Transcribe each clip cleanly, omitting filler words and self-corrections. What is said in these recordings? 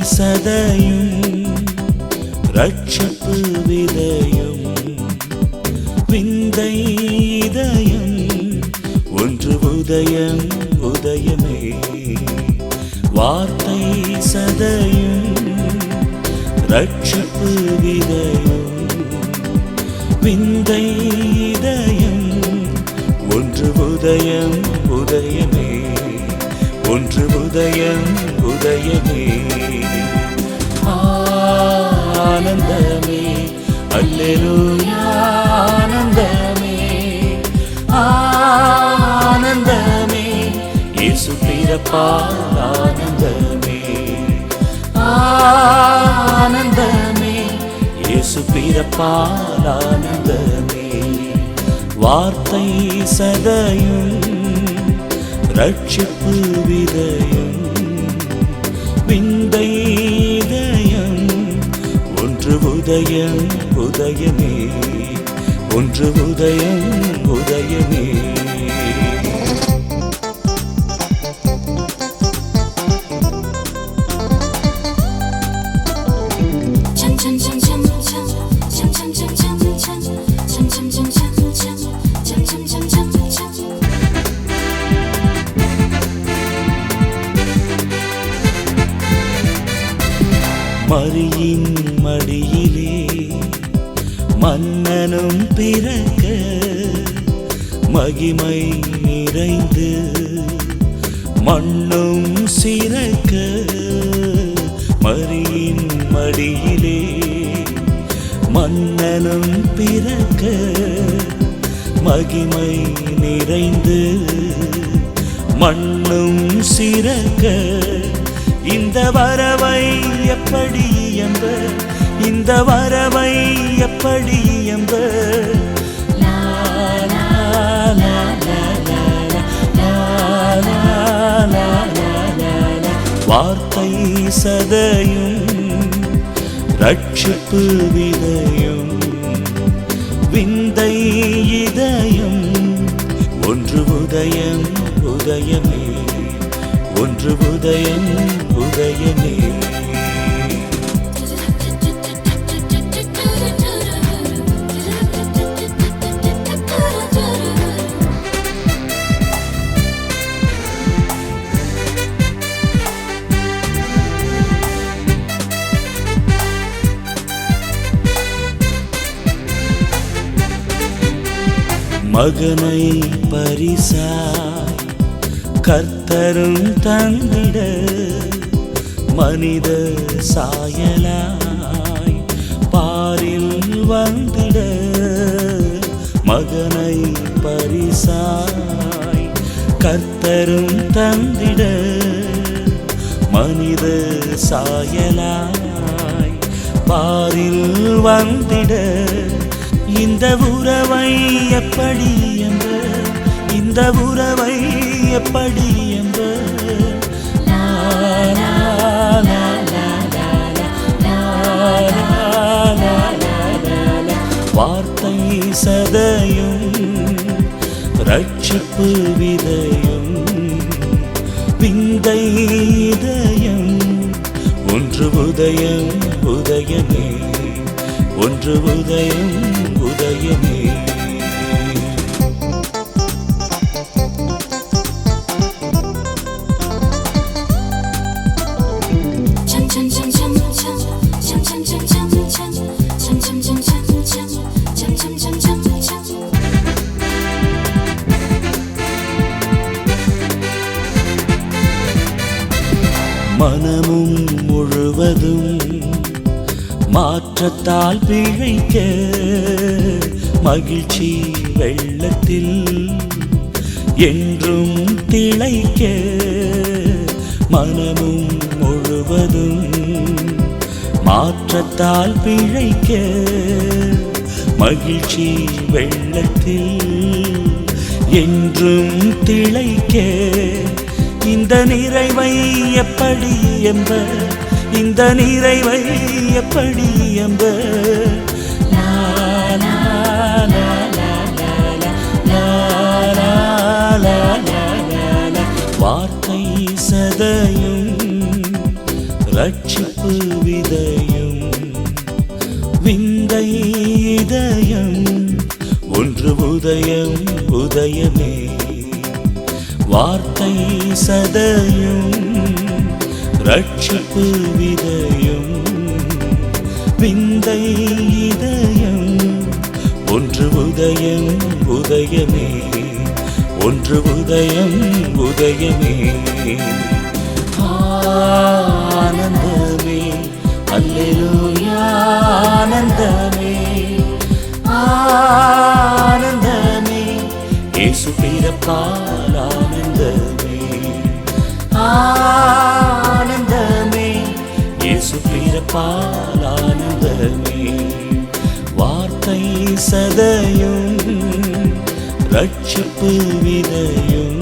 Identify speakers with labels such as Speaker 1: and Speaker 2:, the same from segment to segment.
Speaker 1: சதையும் ரட்சிப்பு விதையும் விந்தை இதயம் ஒன்று உதயம் உதயமே வார்த்தை சதையும் ரட்சிப்பு விதையும் விந்தை இதயம் ஒன்று உதயம் உதயமே ஒன்று உதயம் உதயமே ஆனந்தமே அல்லேலூயா ஆனந்தமே ஆனந்தமே இயேசு பிறப்பால் ஆனந்தமே ஆனந்தமே இயேசு பிறப்பால் ஆனந்தமே வார்த்தை சதையும் ரட்சிப்பு விதையும் விந்தை இதயம் ஒன்று உதயம் உதயமே ஒன்று உதயம் உதயமே மரியின் மடியிலே மன்னனும் பிறக்க மகிமை நிறைந்து மண்ணும் சிறக்க மரியின் மடியிலே மன்னனும் பிறக்க மகிமை நிறைந்து மண்ணும் சிறக்க இந்த வரவை எப்படி எம்ப இந்த வரவை எப்படி எம்ப வார்த்தை சதையும் ரட்சிப்பு விதையும் விந்தை இதயம் ஒன்று உதயம் உதயமே ஒன்று உதயம் உதயமே மகனை பரிசாய் கர்த்தரும் தந்திட மனித சாயலாய் பாரில் வந்திட மகனை பரிசாய் கர்த்தரும் தந்திட மனித சாயலாய் பாரில் வந்திட இந்த உறவை எப்படி என்ற இந்த உறவை எப்படி என்ற வார்த்தை சதையும் ரட்சிப்பு விதையும் விந்தை இதயம் ஒன்று உதயம் உதயமே ஒன்று உதயம் உதயமே மனமும் முழுவதும் மாற்றத்தால் பிழைக்க மகிழ்ச்சி வெள்ளத்தில் என்றும் திளைக்க மனமும் முழுவதும் மாற்றத்தால் பிழைக்க மகிழ்ச்சி வெள்ளத்தில் என்றும் திளைக்க இந்த நிறைவை எப்படி எம்ப இந்த நிறைவை எப்படி எம்ப வார்த்தை சதையும் ரட்சிப்பு விதையும் விந்தை இதயம் ஒன்று உதயம் உதயமே வார்த்தை சதயம் ரட்சிப்பு விதையும் விந்தை இதயம் ஒன்று உதயம் உதயமே ஒன்று உதயம் உதயமே ஆனந்தமே அல்லேலூயா ஆனந்தமே ஆனந்தமே இயேசு பிறப்பால் ஆனந்தமே ஆனந்தமே இயேசு பிறப்பால் ஆனந்தமே வார்த்தை சதயம் ரட்சிப்பு விதையும்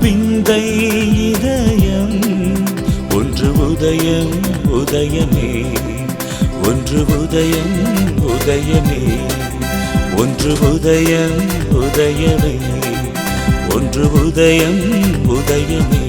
Speaker 1: விந்தை இதயம் ஒன்று உதயம் உதயமே ஒன்று உதயம் உதயமே ஒன்று உதயம் உதயமே ஒன்று உதயம் உதயமே